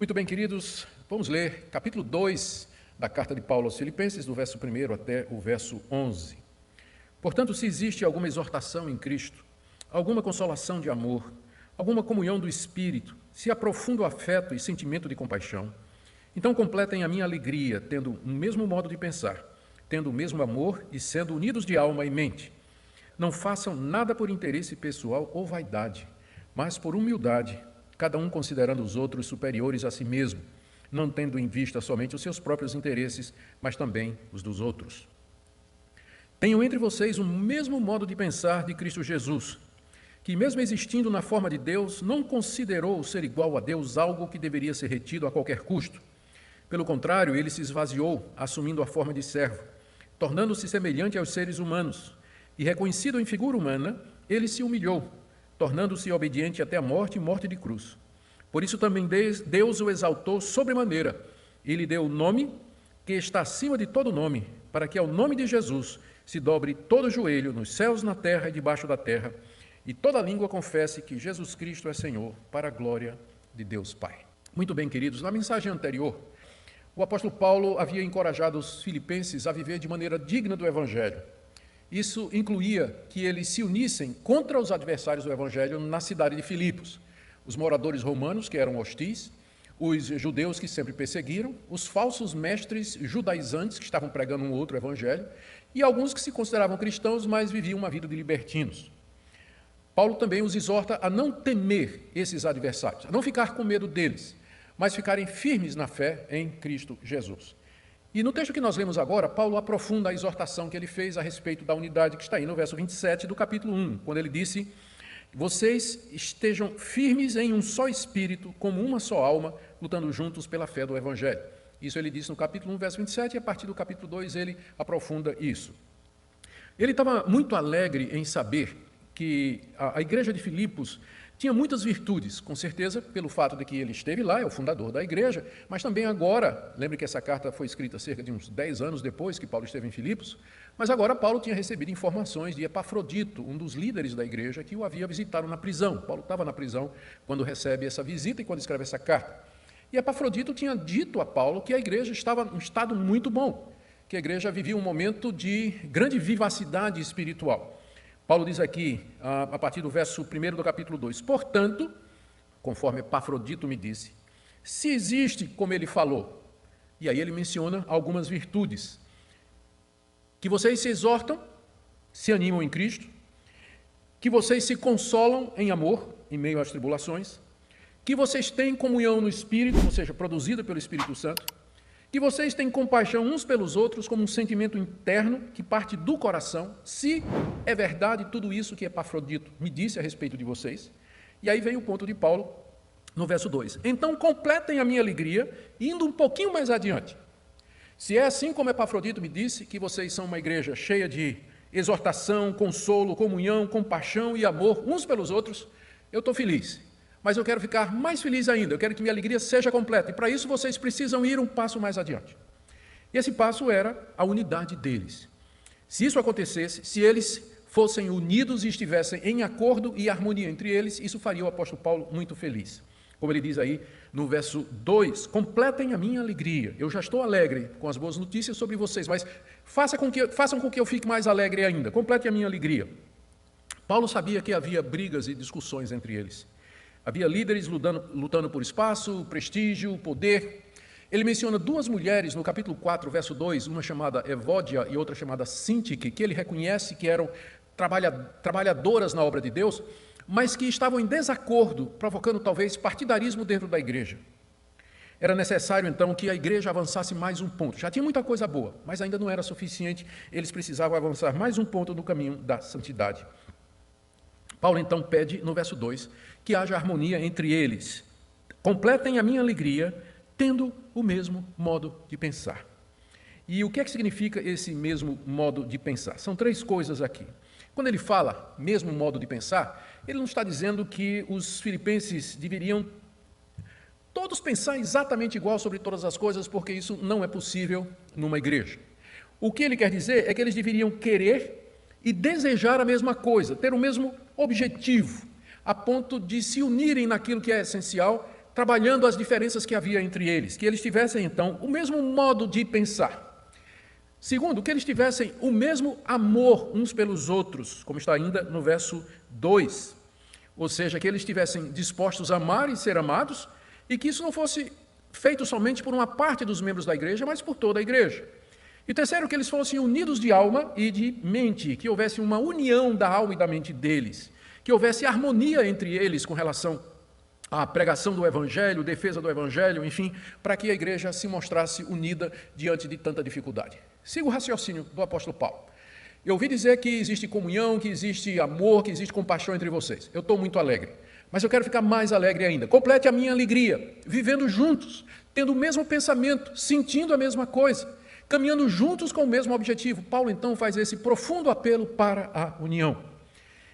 Muito bem, queridos, vamos ler capítulo 2 da carta de Paulo aos Filipenses, do verso 1 até o verso 11. Portanto, se existe alguma exortação em Cristo, alguma consolação de amor, alguma comunhão do Espírito, se há profundo afeto e sentimento de compaixão, então completem a minha alegria, tendo o mesmo modo de pensar, tendo o mesmo amor e sendo unidos de alma e mente. Não façam nada por interesse pessoal ou vaidade, mas por humildade, cada um considerando os outros superiores a si mesmo, não tendo em vista somente os seus próprios interesses, mas também os dos outros. Tenham entre vocês o mesmo modo de pensar de Cristo Jesus, que mesmo existindo na forma de Deus, não considerou ser igual a Deus algo que deveria ser retido a qualquer custo. Pelo contrário, ele se esvaziou, assumindo a forma de servo, tornando-se semelhante aos seres humanos, e reconhecido em figura humana, ele se humilhou, tornando-se obediente até a morte e morte de cruz. Por isso também Deus o exaltou sobremaneira, e lhe deu o nome que está acima de todo nome, para que ao nome de Jesus se dobre todo joelho nos céus, na terra e debaixo da terra, e toda língua confesse que Jesus Cristo é Senhor, para a glória de Deus Pai. Muito bem, queridos, na mensagem anterior, o apóstolo Paulo havia encorajado os filipenses a viver de maneira digna do Evangelho. Isso incluía que eles se unissem contra os adversários do Evangelho na cidade de Filipos, os moradores romanos, que eram hostis, os judeus que sempre perseguiram, os falsos mestres judaizantes que estavam pregando um outro evangelho e alguns que se consideravam cristãos, mas viviam uma vida de libertinos. Paulo também os exorta a não temer esses adversários, a não ficar com medo deles, mas ficarem firmes na fé em Cristo Jesus. E no texto que nós lemos agora, Paulo aprofunda a exortação que ele fez a respeito da unidade que está aí no verso 27 do capítulo 1, quando ele disse: vocês estejam firmes em um só espírito, como uma só alma, lutando juntos pela fé do Evangelho. Isso ele disse no capítulo 1, verso 27, e a partir do capítulo 2 ele aprofunda isso. Ele estava muito alegre em saber que a igreja de Filipos tinha muitas virtudes, com certeza pelo fato de que ele esteve lá, é o fundador da igreja, mas também agora, lembre que essa carta foi escrita cerca de uns 10 anos depois que Paulo esteve em Filipos, mas agora Paulo tinha recebido informações de Epafrodito, um dos líderes da igreja, que o havia visitado na prisão. Paulo estava na prisão quando recebe essa visita e quando escreve essa carta. E Epafrodito tinha dito a Paulo que a igreja estava em um estado muito bom, que a igreja vivia um momento de grande vivacidade espiritual. Paulo diz aqui, a partir do verso 1 do capítulo 2, portanto, conforme Epafrodito me disse, se existe como ele falou, e aí ele menciona algumas virtudes, que vocês se exortam, se animam em Cristo, que vocês se consolam em amor, em meio às tribulações, que vocês têm comunhão no Espírito, ou seja, produzida pelo Espírito Santo, que vocês têm compaixão uns pelos outros como um sentimento interno que parte do coração, se é verdade tudo isso que Epafrodito me disse a respeito de vocês. E aí vem o ponto de Paulo no verso 2. Então completem a minha alegria, indo um pouquinho mais adiante. Se é assim como Epafrodito me disse, que vocês são uma igreja cheia de exortação, consolo, comunhão, compaixão e amor uns pelos outros, eu estou feliz. Mas eu quero ficar mais feliz ainda, eu quero que minha alegria seja completa. E para isso vocês precisam ir um passo mais adiante. E esse passo era a unidade deles. Se isso acontecesse, se eles fossem unidos e estivessem em acordo e harmonia entre eles, isso faria o apóstolo Paulo muito feliz. Como ele diz aí no verso 2, completem a minha alegria. Eu já estou alegre com as boas notícias sobre vocês, mas façam com que eu fique mais alegre ainda. Completem a minha alegria. Paulo sabia que havia brigas e discussões entre eles. Havia líderes lutando por espaço, prestígio, poder. Ele menciona duas mulheres no capítulo 4, verso 2, uma chamada Evódia e outra chamada Sintique, que ele reconhece que eram trabalhadoras na obra de Deus, mas que estavam em desacordo, provocando talvez partidarismo dentro da igreja. Era necessário, então, que a igreja avançasse mais um ponto. Já tinha muita coisa boa, mas ainda não era suficiente. Eles precisavam avançar mais um ponto no caminho da santidade. Paulo, então, pede, no verso 2, que haja harmonia entre eles. Completem a minha alegria, tendo o mesmo modo de pensar. E o que é que significa esse mesmo modo de pensar? São três coisas aqui. Quando ele fala mesmo modo de pensar, ele não está dizendo que os filipenses deveriam todos pensar exatamente igual sobre todas as coisas, porque isso não é possível numa igreja. O que ele quer dizer é que eles deveriam querer e desejar a mesma coisa, ter o mesmo objetivo, a ponto de se unirem naquilo que é essencial, trabalhando as diferenças que havia entre eles, que eles tivessem, então, o mesmo modo de pensar. Segundo, que eles tivessem o mesmo amor uns pelos outros, como está ainda no verso 2. Ou seja, que eles estivessem dispostos a amar e ser amados, e que isso não fosse feito somente por uma parte dos membros da igreja, mas por toda a igreja. E terceiro, que eles fossem unidos de alma e de mente, que houvesse uma união da alma e da mente deles, que houvesse harmonia entre eles com relação à pregação do Evangelho, defesa do Evangelho, enfim, para que a igreja se mostrasse unida diante de tanta dificuldade. Siga o raciocínio do apóstolo Paulo. Eu ouvi dizer que existe comunhão, que existe amor, que existe compaixão entre vocês. Eu estou muito alegre, mas eu quero ficar mais alegre ainda. Complete a minha alegria, vivendo juntos, tendo o mesmo pensamento, sentindo a mesma coisa, caminhando juntos com o mesmo objetivo. Paulo, então, faz esse profundo apelo para a união.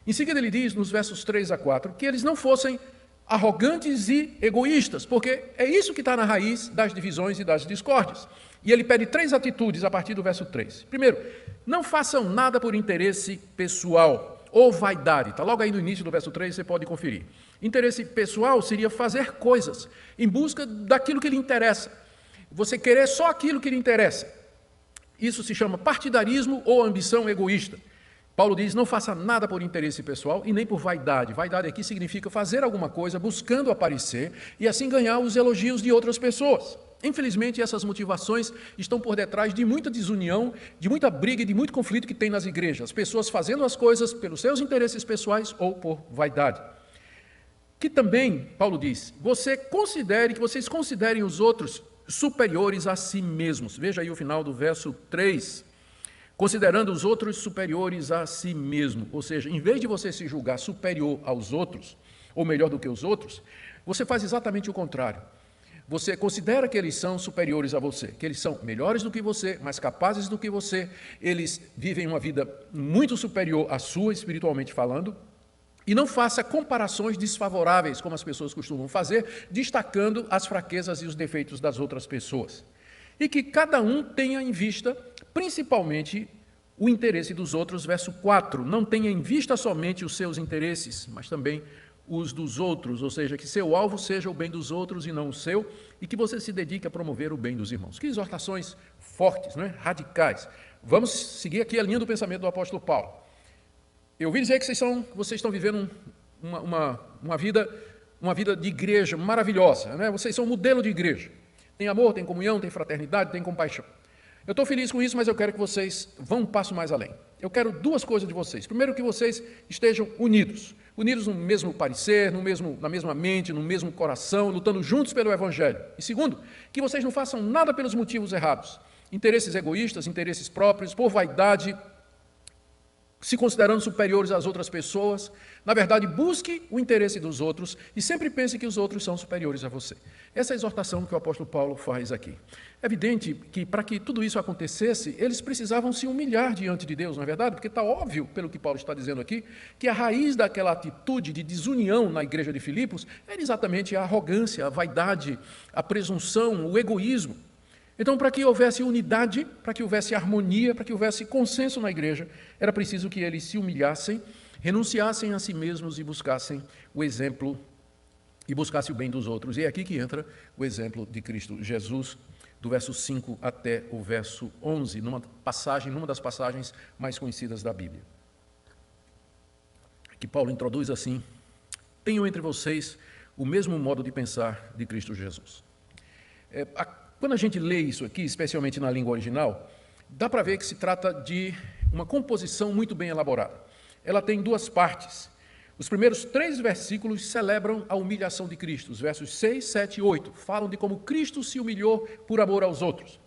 Em seguida, ele diz, nos versos 3 a 4, que eles não fossem arrogantes e egoístas, porque é isso que está na raiz das divisões e das discórdias. E ele pede 3 atitudes a partir do verso 3. Primeiro, não façam nada por interesse pessoal ou vaidade. Está logo aí no início do verso 3, você pode conferir. Interesse pessoal seria fazer coisas em busca daquilo que lhe interessa. Você querer só aquilo que lhe interessa. Isso se chama partidarismo ou ambição egoísta. Paulo diz, não faça nada por interesse pessoal e nem por vaidade. Vaidade aqui significa fazer alguma coisa buscando aparecer e assim ganhar os elogios de outras pessoas. Infelizmente, essas motivações estão por detrás de muita desunião, de muita briga e de muito conflito que tem nas igrejas. As pessoas fazendo as coisas pelos seus interesses pessoais ou por vaidade. Que também, Paulo diz, vocês considerem os outros superiores a si mesmos. Veja aí o final do verso 3. Considerando os outros superiores a si mesmo. Ou seja, em vez de você se julgar superior aos outros, ou melhor do que os outros, você faz exatamente o contrário. Você considera que eles são superiores a você, que eles são melhores do que você, mais capazes do que você, eles vivem uma vida muito superior à sua, espiritualmente falando, e não faça comparações desfavoráveis, como as pessoas costumam fazer, destacando as fraquezas e os defeitos das outras pessoas. E que cada um tenha em vista, principalmente, o interesse dos outros, verso 4. Não tenha em vista somente os seus interesses, mas também os dos outros, ou seja, que seu alvo seja o bem dos outros e não o seu, e que você se dedique a promover o bem dos irmãos. Que exortações fortes, não é? Radicais. Vamos seguir aqui a linha do pensamento do apóstolo Paulo. Eu ouvi dizer que vocês estão vivendo uma vida de igreja maravilhosa, né? Vocês são um modelo de igreja. Tem amor, tem comunhão, tem fraternidade, tem compaixão. Eu estou feliz com isso, mas eu quero que vocês vão um passo mais além. Eu quero 2 coisas de vocês. Primeiro, que vocês estejam unidos no mesmo parecer, na mesma mente, no mesmo coração, lutando juntos pelo Evangelho. E segundo, que vocês não façam nada pelos motivos errados. Interesses egoístas, interesses próprios, por vaidade, se considerando superiores às outras pessoas. Na verdade, busque o interesse dos outros e sempre pense que os outros são superiores a você. Essa é a exortação que o apóstolo Paulo faz aqui. É evidente que, para que tudo isso acontecesse, eles precisavam se humilhar diante de Deus, não é verdade? Porque está óbvio, pelo que Paulo está dizendo aqui, que a raiz daquela atitude de desunião na igreja de Filipos era exatamente a arrogância, a vaidade, a presunção, o egoísmo. Então, para que houvesse unidade, para que houvesse harmonia, para que houvesse consenso na igreja, era preciso que eles se humilhassem, renunciassem a si mesmos e buscassem o exemplo e buscassem o bem dos outros. E é aqui que entra o exemplo de Cristo Jesus, do verso 5 até o verso 11, numa das passagens mais conhecidas da Bíblia. Que Paulo introduz assim: tenham entre vocês o mesmo modo de pensar de Cristo Jesus. Quando a gente lê isso aqui, especialmente na língua original, dá para ver que se trata de uma composição muito bem elaborada. Ela tem 2 partes. Os primeiros 3 versículos celebram a humilhação de Cristo. Os versos 6, 7 e 8 falam de como Cristo se humilhou por amor aos outros.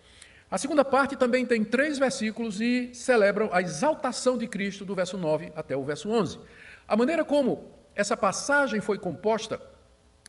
A segunda parte também tem 3 versículos e celebram a exaltação de Cristo do verso 9 até o verso 11. A maneira como essa passagem foi composta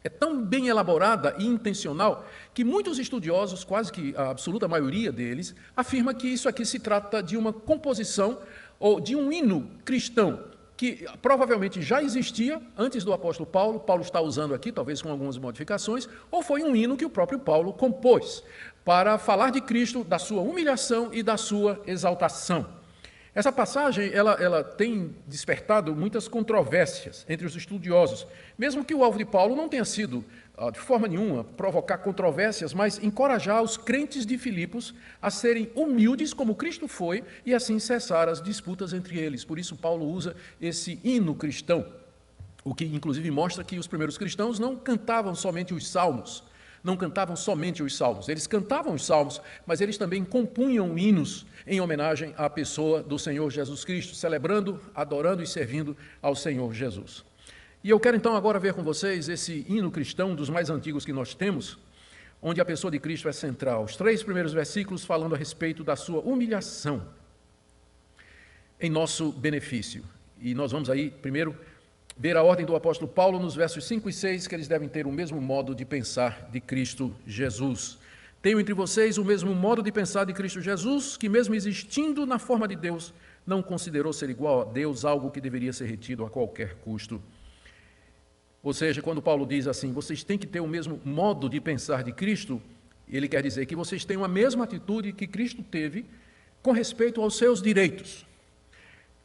é tão bem elaborada e intencional que muitos estudiosos, quase que a absoluta maioria deles, afirma que isso aqui se trata de uma composição ou de um hino cristão que provavelmente já existia antes do apóstolo Paulo. Paulo está usando aqui, talvez com algumas modificações, ou foi um hino que o próprio Paulo compôs para falar de Cristo, da sua humilhação e da sua exaltação. Essa passagem ela tem despertado muitas controvérsias entre os estudiosos, mesmo que o alvo de Paulo não tenha sido, de forma nenhuma, provocar controvérsias, mas encorajar os crentes de Filipos a serem humildes como Cristo foi e assim cessar as disputas entre eles. Por isso Paulo usa esse hino cristão, o que inclusive mostra que os primeiros cristãos não cantavam somente os salmos, eles cantavam os salmos, mas eles também compunham hinos em homenagem à pessoa do Senhor Jesus Cristo, celebrando, adorando e servindo ao Senhor Jesus. E eu quero então agora ver com vocês esse hino cristão dos mais antigos que nós temos, onde a pessoa de Cristo é central. Os 3 primeiros versículos falando a respeito da sua humilhação em nosso benefício. E nós vamos aí, primeiro, ver a ordem do apóstolo Paulo nos versos 5 e 6, que eles devem ter o mesmo modo de pensar de Cristo Jesus. Tenho entre vocês o mesmo modo de pensar de Cristo Jesus, que mesmo existindo na forma de Deus, não considerou ser igual a Deus algo que deveria ser retido a qualquer custo. Ou seja, quando Paulo diz assim, vocês têm que ter o mesmo modo de pensar de Cristo, ele quer dizer que vocês tenham a mesma atitude que Cristo teve com respeito aos seus direitos.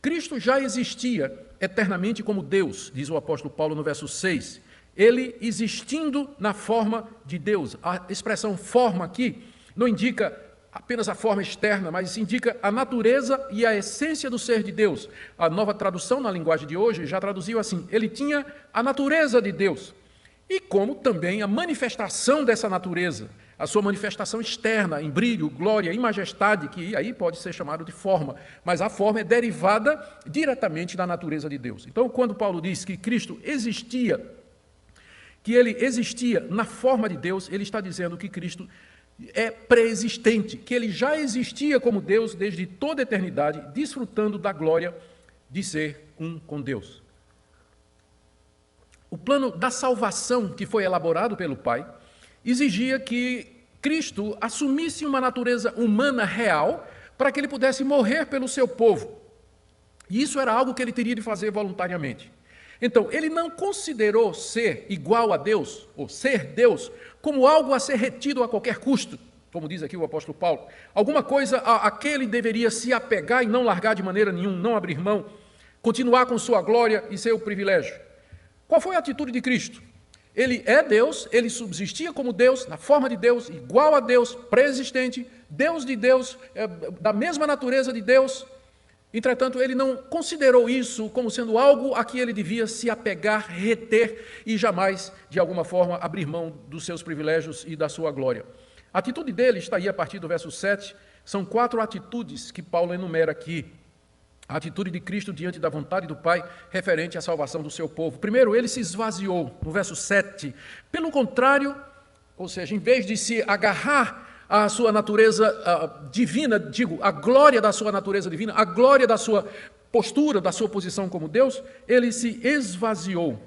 Cristo já existia eternamente como Deus, diz o apóstolo Paulo no verso 6. Ele existindo na forma de Deus. A expressão forma aqui não indica apenas a forma externa, mas indica a natureza e a essência do ser de Deus. A Nova Tradução na linguagem de hoje já traduziu assim, ele tinha a natureza de Deus. E como também a manifestação dessa natureza, a sua manifestação externa, em brilho, glória e majestade, que aí pode ser chamado de forma, mas a forma é derivada diretamente da natureza de Deus. Então, quando Paulo diz que Cristo existia, que ele existia na forma de Deus, ele está dizendo que Cristo é pré-existente, que ele já existia como Deus desde toda a eternidade, desfrutando da glória de ser um com Deus. O plano da salvação que foi elaborado pelo Pai exigia que Cristo assumisse uma natureza humana real para que ele pudesse morrer pelo seu povo. E isso era algo que ele teria de fazer voluntariamente. Então, ele não considerou ser igual a Deus, ou ser Deus, como algo a ser retido a qualquer custo, como diz aqui o apóstolo Paulo. Alguma coisa a que ele deveria se apegar e não largar de maneira nenhuma, não abrir mão, continuar com sua glória e seu privilégio. Qual foi a atitude de Cristo? Ele é Deus, ele subsistia como Deus, na forma de Deus, igual a Deus, pré-existente, Deus de Deus, da mesma natureza de Deus. Entretanto, ele não considerou isso como sendo algo a que ele devia se apegar, reter e jamais, de alguma forma, abrir mão dos seus privilégios e da sua glória. A atitude dele está aí a partir do verso 7. São 4 atitudes que Paulo enumera aqui. A atitude de Cristo diante da vontade do Pai, referente à salvação do seu povo. Primeiro, ele se esvaziou, no verso 7. Pelo contrário, ou seja, em vez de se agarrar à sua natureza divina, a glória da sua natureza divina, a glória da sua postura, da sua posição como Deus, ele se esvaziou.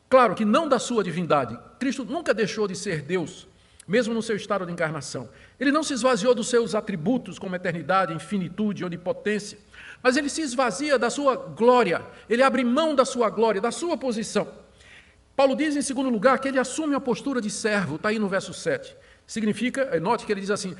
Claro que não da sua divindade. Cristo nunca deixou de ser Deus, mesmo no seu estado de encarnação. Ele não se esvaziou dos seus atributos como eternidade, infinitude, onipotência, mas ele se esvazia da sua glória, ele abre mão da sua glória, da sua posição. Paulo diz, em segundo lugar, que ele assume a postura de servo, está aí no verso 7. Significa, note que ele diz assim,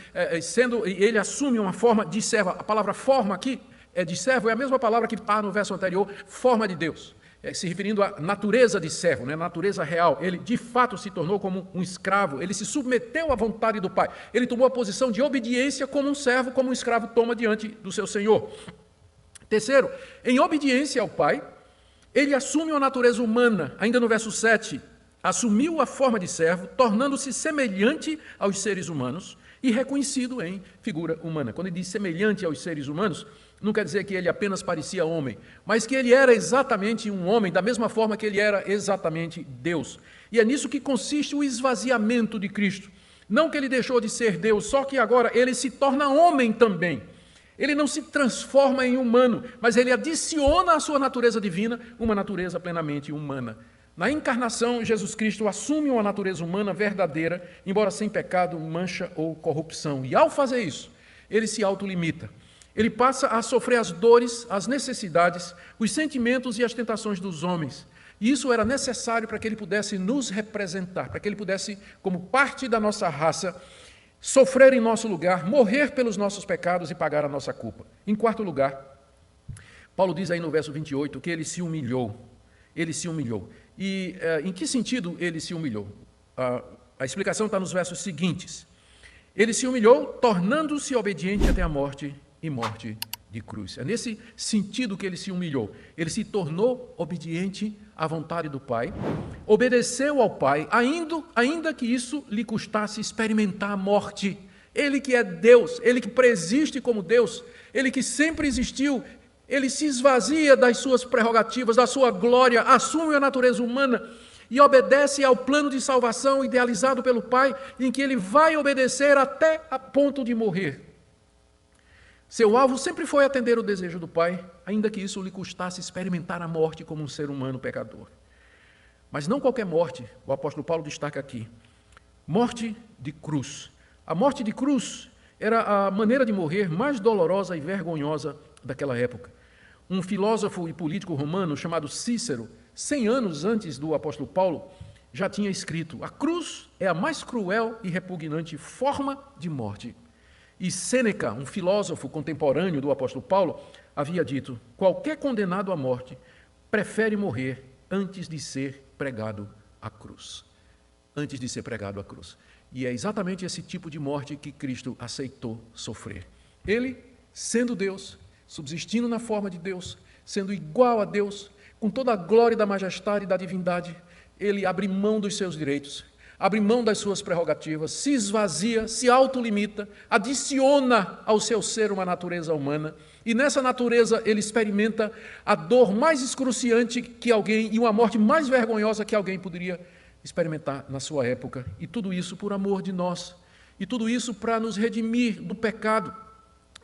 ele assume uma forma de servo. A palavra forma aqui, de servo, é a mesma palavra que está no verso anterior, forma de Deus. Se referindo à natureza de servo, né, natureza real. Ele, de fato, se tornou como um escravo, ele se submeteu à vontade do Pai. Ele tomou a posição de obediência como um servo, como um escravo toma diante do seu Senhor. Terceiro, em obediência ao Pai, ele assume uma natureza humana, ainda no verso 7, assumiu a forma de servo, tornando-se semelhante aos seres humanos e reconhecido em figura humana. Quando ele diz semelhante aos seres humanos, não quer dizer que ele apenas parecia homem, mas que ele era exatamente um homem, da mesma forma que ele era exatamente Deus. E é nisso que consiste o esvaziamento de Cristo. Não que ele deixou de ser Deus, só que agora ele se torna homem também. Ele não se transforma em humano, mas ele adiciona à sua natureza divina uma natureza plenamente humana. Na encarnação, Jesus Cristo assume uma natureza humana verdadeira, embora sem pecado, mancha ou corrupção. E ao fazer isso, ele se autolimita. Ele passa a sofrer as dores, as necessidades, os sentimentos e as tentações dos homens. E isso era necessário para que ele pudesse nos representar, para que ele pudesse, como parte da nossa raça, sofrer em nosso lugar, morrer pelos nossos pecados e pagar a nossa culpa. Em quarto lugar, Paulo diz aí no verso 28 que ele se humilhou. Ele se humilhou. E em que sentido ele se humilhou? A explicação está nos versos seguintes. Ele se humilhou, tornando-se obediente até a morte e morte de cruz. É nesse sentido que ele se humilhou. Ele se tornou obediente à vontade do Pai, obedeceu ao Pai, ainda que isso lhe custasse experimentar a morte. Ele que é Deus, ele que preexiste como Deus, ele que sempre existiu, ele se esvazia das suas prerrogativas, da sua glória, assume a natureza humana e obedece ao plano de salvação idealizado pelo Pai, em que ele vai obedecer até a ponto de morrer. Seu alvo sempre foi atender o desejo do Pai, ainda que isso lhe custasse experimentar a morte como um ser humano pecador. Mas não qualquer morte, o apóstolo Paulo destaca aqui. Morte de cruz. A morte de cruz era a maneira de morrer mais dolorosa e vergonhosa daquela época. Um filósofo e político romano chamado Cícero, 100 anos antes do apóstolo Paulo, já tinha escrito: a cruz é a mais cruel e repugnante forma de morte. E Sêneca, um filósofo contemporâneo do apóstolo Paulo, havia dito: qualquer condenado à morte prefere morrer antes de ser pregado à cruz. Antes de ser pregado à cruz. E é exatamente esse tipo de morte que Cristo aceitou sofrer. Ele, sendo Deus, subsistindo na forma de Deus, sendo igual a Deus, com toda a glória da majestade e da divindade, ele abre mão dos seus direitos, abre mão das suas prerrogativas, se esvazia, se autolimita, adiciona ao seu ser uma natureza humana, e nessa natureza ele experimenta a dor mais excruciante que alguém e uma morte mais vergonhosa que alguém poderia experimentar na sua época. E tudo isso por amor de nós, e tudo isso para nos redimir do pecado,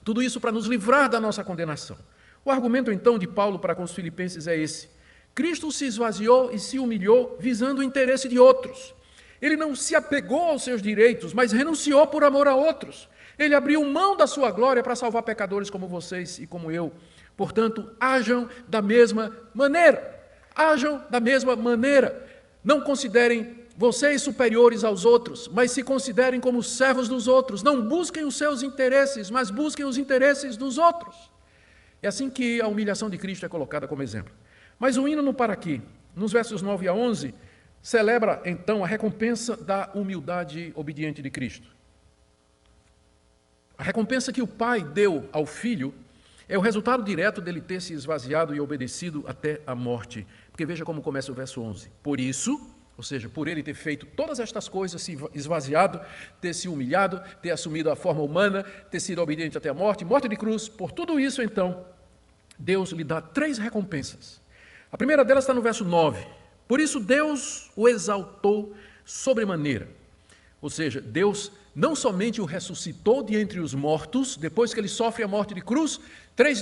tudo isso para nos livrar da nossa condenação. O argumento, então, de Paulo para com os filipenses é esse: Cristo se esvaziou e se humilhou visando o interesse de outros. Ele não se apegou aos seus direitos, mas renunciou por amor a outros. Ele abriu mão da sua glória para salvar pecadores como vocês e como eu. Portanto, ajam da mesma maneira. Ajam da mesma maneira. Não considerem vocês superiores aos outros, mas se considerem como servos dos outros. Não busquem os seus interesses, mas busquem os interesses dos outros. É assim que a humilhação de Cristo é colocada como exemplo. Mas o hino não para aqui. Nos versos 9 a 11, celebra então a recompensa da humildade obediente de Cristo. A recompensa que o Pai deu ao Filho é o resultado direto dele ter se esvaziado e obedecido até a morte. Porque veja como começa o verso 11. Por isso, ou seja, por ele ter feito todas estas coisas, se esvaziado, ter se humilhado, ter assumido a forma humana, ter sido obediente até a morte, morte de cruz, por tudo isso, então, Deus lhe dá 3 recompensas. A primeira delas está no verso 9. Por isso Deus o exaltou sobremaneira. Ou seja, Deus não somente o ressuscitou de entre os mortos, depois que ele sofre a morte de cruz,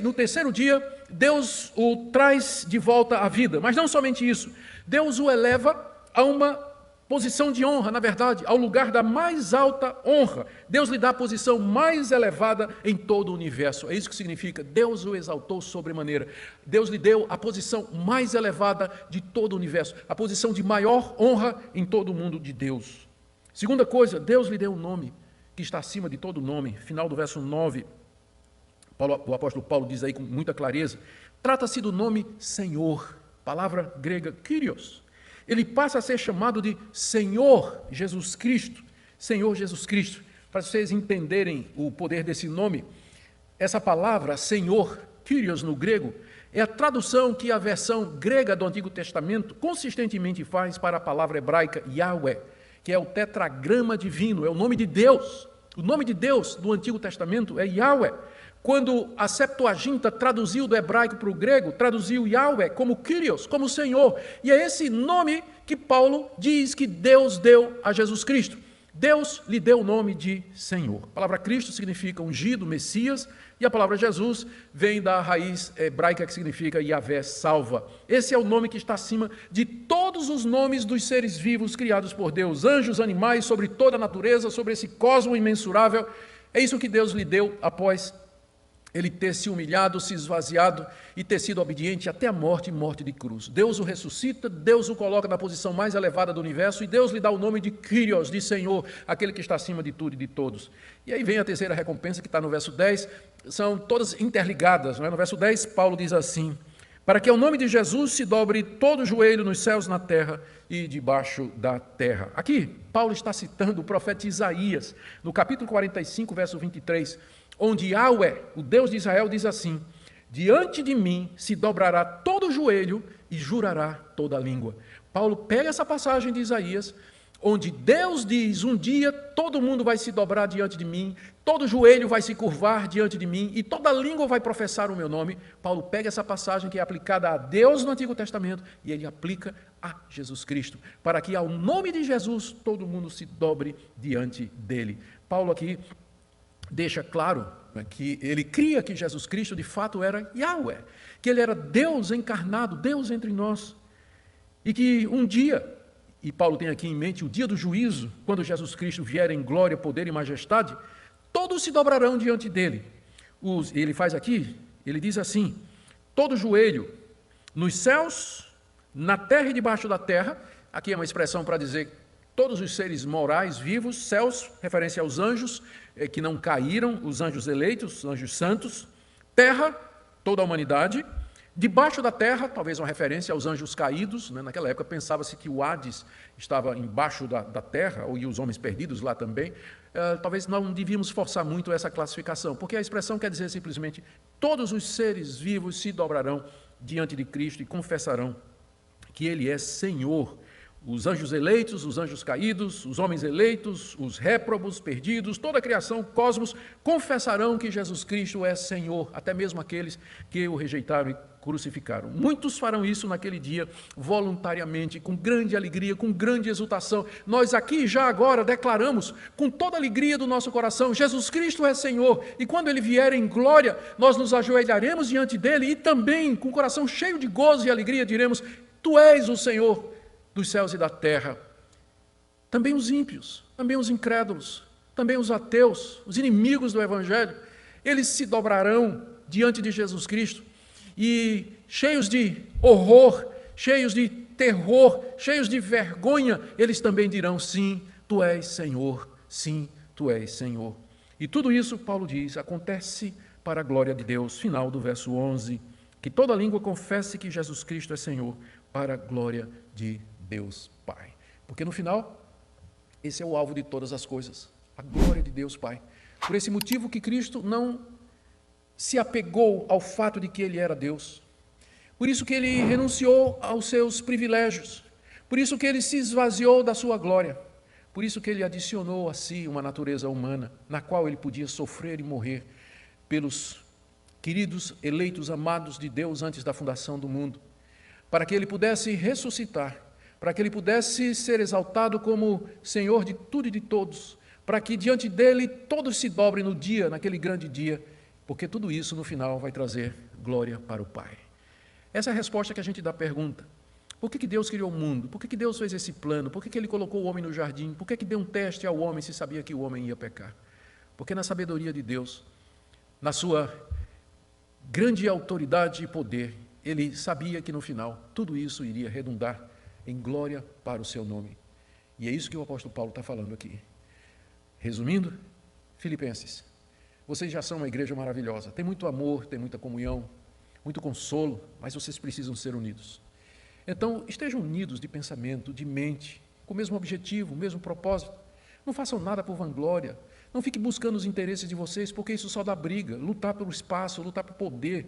no terceiro dia, Deus o traz de volta à vida. Mas não somente isso, Deus o eleva a uma posição de honra, na verdade, ao lugar da mais alta honra. Deus lhe dá a posição mais elevada em todo o universo. É isso que significa: Deus o exaltou sobremaneira. Deus lhe deu a posição mais elevada de todo o universo, a posição de maior honra em todo o mundo de Deus. Segunda coisa, Deus lhe deu um nome que está acima de todo nome. Final do verso 9, o apóstolo Paulo diz aí com muita clareza: trata-se do nome Senhor, palavra grega Kyrios. Ele passa a ser chamado de Senhor Jesus Cristo. Senhor Jesus Cristo. Para vocês entenderem o poder desse nome, essa palavra Senhor, Kyrios no grego, é a tradução que a versão grega do Antigo Testamento consistentemente faz para a palavra hebraica Yahweh, que é o tetragrama divino, é o nome de Deus. O nome de Deus do Antigo Testamento é Yahweh. Quando a Septuaginta traduziu do hebraico para o grego, traduziu Yahweh como Kyrios, como Senhor. E é esse nome que Paulo diz que Deus deu a Jesus Cristo. Deus lhe deu o nome de Senhor. A palavra Cristo significa ungido, Messias, e a palavra Jesus vem da raiz hebraica que significa Yahvé salva. Esse é o nome que está acima de todos os nomes dos seres vivos criados por Deus, anjos, animais, sobre toda a natureza, sobre esse cosmo imensurável. É isso que Deus lhe deu após ele ter se humilhado, se esvaziado e ter sido obediente até a morte e morte de cruz. Deus o ressuscita, Deus o coloca na posição mais elevada do universo e Deus lhe dá o nome de Kyrios, de Senhor, aquele que está acima de tudo e de todos. E aí vem a terceira recompensa, que está no verso 10, são todas interligadas. Não é? No verso 10, Paulo diz assim: para que ao nome de Jesus se dobre todo o joelho nos céus, na terra e debaixo da terra. Aqui, Paulo está citando o profeta Isaías, no capítulo 45, verso 23, onde Yahweh, o Deus de Israel, diz assim: diante de mim se dobrará todo o joelho e jurará toda a língua. Paulo pega essa passagem de Isaías, onde Deus diz: um dia todo mundo vai se dobrar diante de mim, todo joelho vai se curvar diante de mim e toda língua vai professar o meu nome. Paulo pega essa passagem que é aplicada a Deus no Antigo Testamento e ele aplica a Jesus Cristo, para que ao nome de Jesus todo mundo se dobre diante dele. Paulo aqui deixa claro que ele cria que Jesus Cristo de fato era Yahweh, que ele era Deus encarnado, Deus entre nós, e que um dia, e Paulo tem aqui em mente o dia do juízo, quando Jesus Cristo vier em glória, poder e majestade, todos se dobrarão diante dele. Ele faz aqui, ele diz assim: todo joelho nos céus, na terra e debaixo da terra. Aqui é uma expressão para dizer todos os seres morais vivos, céus, referência aos anjos que não caíram, os anjos eleitos, os anjos santos. Terra, toda a humanidade. Debaixo da terra, talvez uma referência aos anjos caídos, né? Naquela época pensava-se que o Hades estava embaixo da terra, e os homens perdidos lá também. Talvez não devíamos forçar muito essa classificação, porque a expressão quer dizer simplesmente todos os seres vivos se dobrarão diante de Cristo e confessarão que Ele é Senhor. Os anjos eleitos, os anjos caídos, os homens eleitos, os réprobos, perdidos, toda a criação, cosmos, confessarão que Jesus Cristo é Senhor, até mesmo aqueles que o rejeitaram e crucificaram. Muitos farão isso naquele dia, voluntariamente, com grande alegria, com grande exultação. Nós aqui, já agora, declaramos, com toda a alegria do nosso coração, Jesus Cristo é Senhor, e quando Ele vier em glória, nós nos ajoelharemos diante dEle e também, com o coração cheio de gozo e alegria, diremos: Tu és o Senhor dos céus e da terra. Também os ímpios, também os incrédulos, também os ateus, os inimigos do Evangelho, eles se dobrarão diante de Jesus Cristo e, cheios de horror, cheios de terror, cheios de vergonha, eles também dirão: sim, Tu és Senhor, sim, Tu és Senhor. E tudo isso, Paulo diz, acontece para a glória de Deus. Final do verso 11, que toda língua confesse que Jesus Cristo é Senhor, para a glória de Deus Pai. Porque no final, esse é o alvo de todas as coisas, a glória de Deus Pai. Por esse motivo que Cristo não se apegou ao fato de que Ele era Deus. Por isso que Ele renunciou aos seus privilégios. Por isso que Ele se esvaziou da sua glória. Por isso que Ele adicionou a si uma natureza humana, na qual Ele podia sofrer e morrer pelos queridos, eleitos, amados de Deus antes da fundação do mundo, para que Ele pudesse ressuscitar, para que Ele pudesse ser exaltado como Senhor de tudo e de todos, para que diante dEle todos se dobrem no dia, naquele grande dia, porque tudo isso no final vai trazer glória para o Pai. Essa é a resposta que a gente dá à pergunta: por que Deus criou o mundo? Por que Deus fez esse plano? Por que Ele colocou o homem no jardim? Por que deu um teste ao homem se sabia que o homem ia pecar? Porque na sabedoria de Deus, na sua grande autoridade e poder, Ele sabia que no final tudo isso iria redundar em glória para o seu nome. E é isso que o apóstolo Paulo está falando aqui. Resumindo, Filipenses, vocês já são uma igreja maravilhosa, tem muito amor, tem muita comunhão, muito consolo, mas vocês precisam ser unidos. Então, estejam unidos de pensamento, de mente, com o mesmo objetivo, o mesmo propósito. Não façam nada por vanglória, não fiquem buscando os interesses de vocês, porque isso só dá briga, lutar pelo espaço, lutar por poder,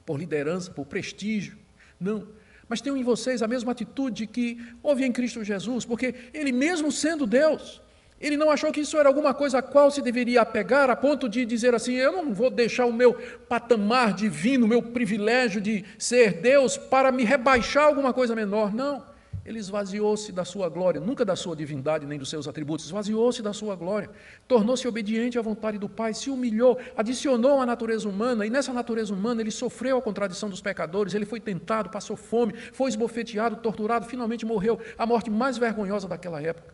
por liderança, por prestígio. Não. Mas tenham em vocês a mesma atitude que houve em Cristo Jesus, porque Ele mesmo sendo Deus, Ele não achou que isso era alguma coisa a qual se deveria apegar, a ponto de dizer assim: eu não vou deixar o meu patamar divino, o meu privilégio de ser Deus para me rebaixar a alguma coisa menor. Não. Ele esvaziou-se da sua glória, nunca da sua divindade nem dos seus atributos, esvaziou-se da sua glória, tornou-se obediente à vontade do Pai, se humilhou, adicionou a natureza humana, e nessa natureza humana Ele sofreu a contradição dos pecadores, Ele foi tentado, passou fome, foi esbofeteado, torturado, finalmente morreu, a morte mais vergonhosa daquela época.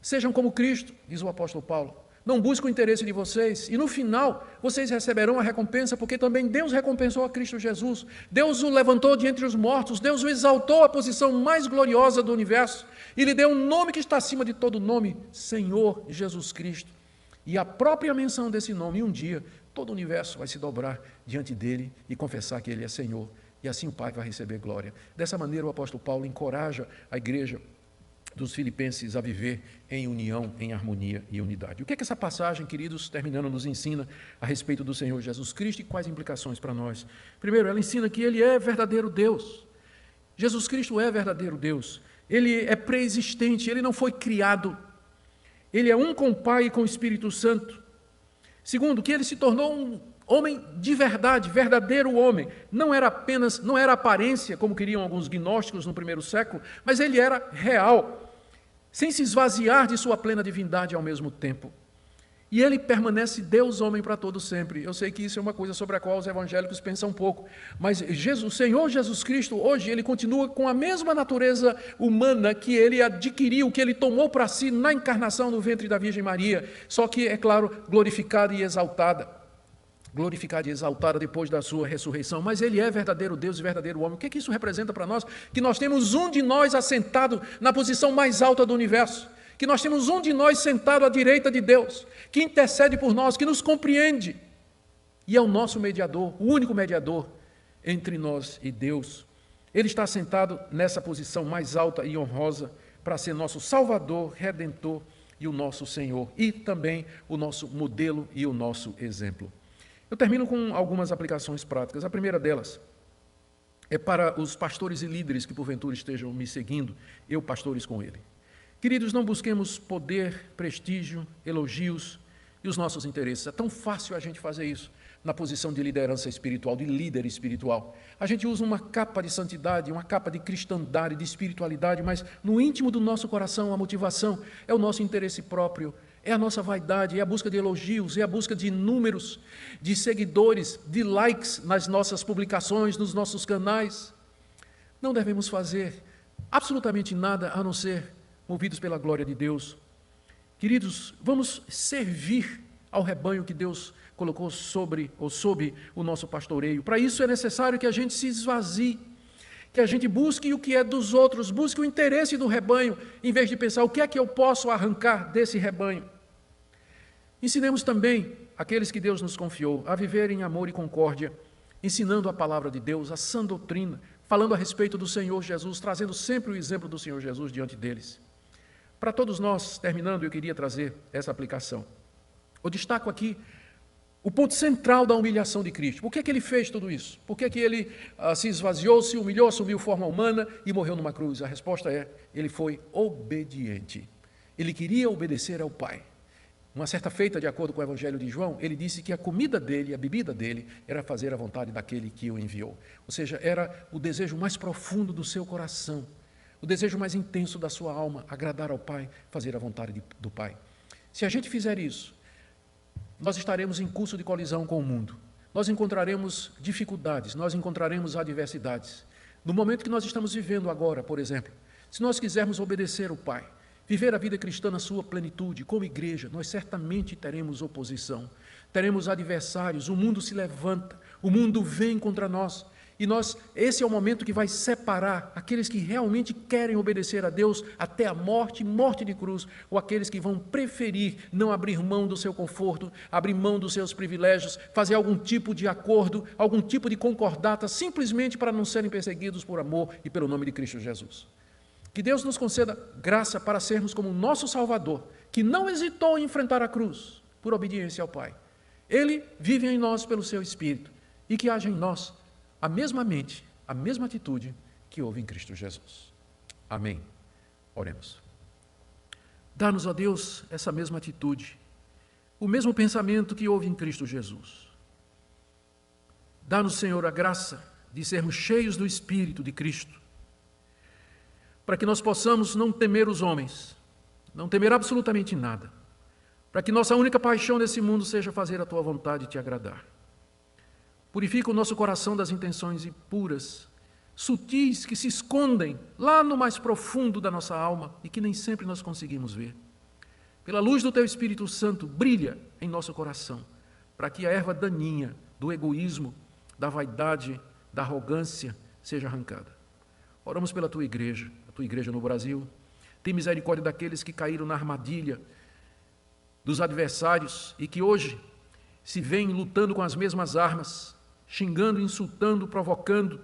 Sejam como Cristo, diz o apóstolo Paulo, não busca o interesse de vocês, e no final vocês receberão a recompensa, porque também Deus recompensou a Cristo Jesus. Deus o levantou de entre os mortos, Deus o exaltou à posição mais gloriosa do universo, e lhe deu um nome que está acima de todo nome, Senhor Jesus Cristo. E a própria menção desse nome, um dia, todo o universo vai se dobrar diante dele e confessar que ele é Senhor. E assim o Pai vai receber glória. Dessa maneira o apóstolo Paulo encoraja a igreja dos filipenses a viver em união, em harmonia e unidade. O que é que essa passagem, queridos, terminando, nos ensina a respeito do Senhor Jesus Cristo e quais implicações para nós? Primeiro, ela ensina que Ele é verdadeiro Deus. Jesus Cristo é verdadeiro Deus. Ele é pré-existente, Ele não foi criado. Ele é um com o Pai e com o Espírito Santo. Segundo, que Ele se tornou um homem de verdade, verdadeiro homem. Não era aparência, como queriam alguns gnósticos no primeiro século, mas Ele era real, sem se esvaziar de sua plena divindade ao mesmo tempo. E Ele permanece Deus homem para todo sempre. Eu sei que isso é uma coisa sobre a qual os evangélicos pensam um pouco, mas o Senhor Jesus Cristo, hoje, Ele continua com a mesma natureza humana que Ele adquiriu, que Ele tomou para si na encarnação no ventre da Virgem Maria, só que, é claro, glorificada e exaltada depois da sua ressurreição. Mas Ele é verdadeiro Deus e verdadeiro homem. O que é que isso representa para nós? Que nós temos um de nós assentado na posição mais alta do universo, que nós temos um de nós sentado à direita de Deus, que intercede por nós, que nos compreende, e é o nosso mediador, o único mediador entre nós e Deus. Ele está sentado nessa posição mais alta e honrosa para ser nosso Salvador, Redentor e o nosso Senhor, e também o nosso modelo e o nosso exemplo. Eu termino com algumas aplicações práticas. A primeira delas é para os pastores e líderes que porventura estejam me seguindo, eu, pastores com ele. Queridos, não busquemos poder, prestígio, elogios e os nossos interesses. É tão fácil a gente fazer isso na posição de liderança espiritual, de líder espiritual. A gente usa uma capa de santidade, uma capa de cristandade, de espiritualidade, mas no íntimo do nosso coração a motivação é o nosso interesse próprio, é a nossa vaidade, é a busca de elogios, é a busca de números, de seguidores, de likes nas nossas publicações, nos nossos canais. Não devemos fazer absolutamente nada a não ser movidos pela glória de Deus. Queridos, vamos servir ao rebanho que Deus colocou sob o nosso pastoreio. Para isso é necessário que a gente se esvazie, que a gente busque o que é dos outros, busque o interesse do rebanho, em vez de pensar o que é que eu posso arrancar desse rebanho. Ensinemos também aqueles que Deus nos confiou a viver em amor e concórdia, ensinando a palavra de Deus, a sã doutrina, falando a respeito do Senhor Jesus, trazendo sempre o exemplo do Senhor Jesus diante deles. Para todos nós, terminando, eu queria trazer essa aplicação. Eu destaco aqui o ponto central da humilhação de Cristo. Por que é que Ele fez tudo isso? Por que é que Ele se esvaziou, se humilhou, assumiu forma humana e morreu numa cruz? A resposta é, Ele foi obediente. Ele queria obedecer ao Pai. Uma certa feita, de acordo com o Evangelho de João, ele disse que a comida dele, a bebida dele, era fazer a vontade daquele que o enviou. Ou seja, era o desejo mais profundo do seu coração, o desejo mais intenso da sua alma, agradar ao Pai, fazer a vontade do Pai. Se a gente fizer isso, nós estaremos em curso de colisão com o mundo. Nós encontraremos dificuldades, nós encontraremos adversidades. No momento que nós estamos vivendo agora, por exemplo, se nós quisermos obedecer ao Pai, viver a vida cristã na sua plenitude, como igreja, nós certamente teremos oposição, teremos adversários, o mundo se levanta, o mundo vem contra nós, e esse é o momento que vai separar aqueles que realmente querem obedecer a Deus até a morte de cruz, ou aqueles que vão preferir não abrir mão do seu conforto, abrir mão dos seus privilégios, fazer algum tipo de acordo, algum tipo de concordata, simplesmente para não serem perseguidos por amor e pelo nome de Cristo Jesus. Que Deus nos conceda graça para sermos como o nosso Salvador, que não hesitou em enfrentar a cruz por obediência ao Pai. Ele vive em nós pelo seu Espírito e que haja em nós a mesma mente, a mesma atitude que houve em Cristo Jesus. Amém. Oremos. Dá-nos, ó Deus, essa mesma atitude, o mesmo pensamento que houve em Cristo Jesus. Dá-nos, Senhor, a graça de sermos cheios do Espírito de Cristo, para que nós possamos não temer os homens, não temer absolutamente nada, para que nossa única paixão nesse mundo seja fazer a Tua vontade e Te agradar. Purifica o nosso coração das intenções impuras, sutis, que se escondem lá no mais profundo da nossa alma e que nem sempre nós conseguimos ver. pela luz do Teu Espírito Santo, brilha em nosso coração, para que a erva daninha do egoísmo, da vaidade, da arrogância seja arrancada. Oramos pela Tua igreja, a Tua igreja no Brasil. Tem misericórdia daqueles que caíram na armadilha dos adversários e que hoje se veem lutando com as mesmas armas, xingando, insultando, provocando.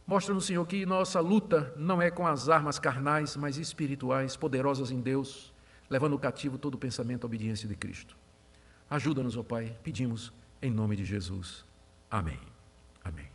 Mostra-nos, Senhor, que nossa luta não é com as armas carnais, mas espirituais, poderosas em Deus, levando cativo todo o pensamento à obediência de Cristo. Ajuda-nos, ó Pai, pedimos em nome de Jesus. Amém. Amém.